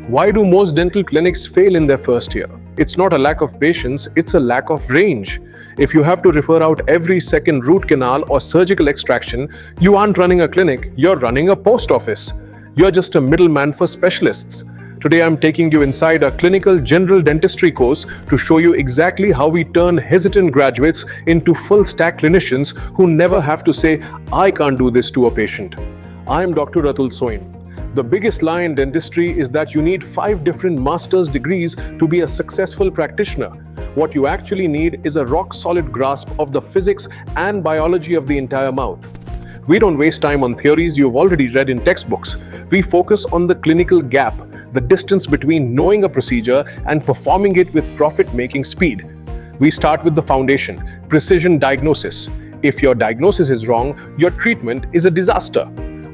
Why do most dental clinics fail in their first year? It's not a lack of patience, it's a lack of range. If you have to refer out every second root canal or surgical extraction, you aren't running a clinic, you're running a post office. You're just a middleman for specialists. Today I'm taking you inside our Clinical General Dentistry course to show you exactly how we turn hesitant graduates into full-stack clinicians who never have to say, "I can't do this" to a patient. I'm Dr. Atul Soin. The biggest lie in dentistry is that you need 5 different master's degrees to be a successful practitioner. What you actually need is a rock-solid grasp of the physics and biology of the entire mouth. We don't waste time on theories you've already read in textbooks. We focus on the clinical gap, the distance between knowing a procedure and performing it with profit-making speed. We start with the foundation, precision diagnosis. If your diagnosis is wrong, your treatment is a disaster.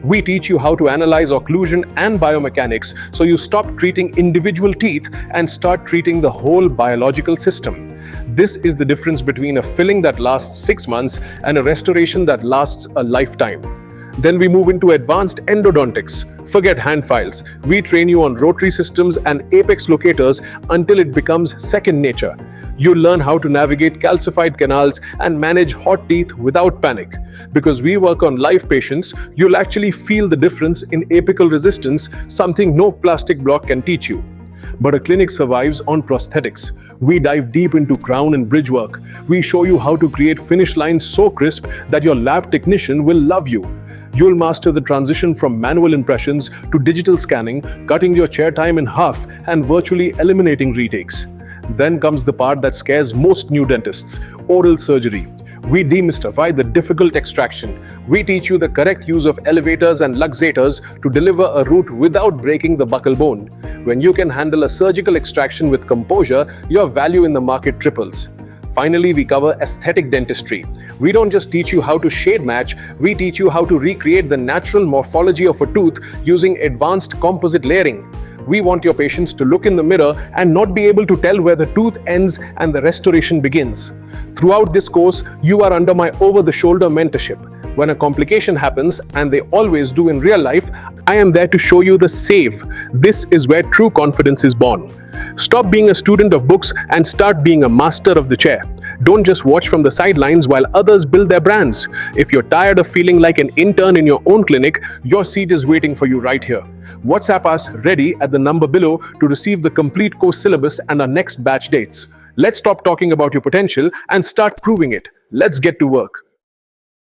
We teach you how to analyze occlusion and biomechanics so you stop treating individual teeth and start treating the whole biological system. This is the difference between a filling that lasts 6 months and a restoration that lasts a lifetime. Then we move into advanced endodontics. Forget hand files. We train you on rotary systems and apex locators until it becomes second nature. You'll learn how to navigate calcified canals and manage hot teeth without panic. Because we work on live patients, you'll actually feel the difference in apical resistance, something no plastic block can teach you. But a clinic survives on prosthetics. We dive deep into crown and bridge work. We show you how to create finish lines so crisp that your lab technician will love you. You'll master the transition from manual impressions to digital scanning, cutting your chair time in half and virtually eliminating retakes. Then comes the part that scares most new dentists, oral surgery. We demystify the difficult extraction. We teach you the correct use of elevators and luxators to deliver a root without breaking the buccal bone. When you can handle a surgical extraction with composure, your value in the market triples. Finally, we cover aesthetic dentistry. We don't just teach you how to shade match, we teach you how to recreate the natural morphology of a tooth using advanced composite layering. We want your patients to look in the mirror and not be able to tell where the tooth ends and the restoration begins. Throughout this course, you are under my over-the-shoulder mentorship. When a complication happens, and they always do in real life, I am there to show you the save. This is where true confidence is born. Stop being a student of books and start being a master of the chair. Don't just watch from the sidelines while others build their brands. If you're tired of feeling like an intern in your own clinic, your seat is waiting for you right here. WhatsApp us ready at the number below to receive the complete course syllabus and our next batch dates. Let's stop talking about your potential and start proving it. Let's get to work.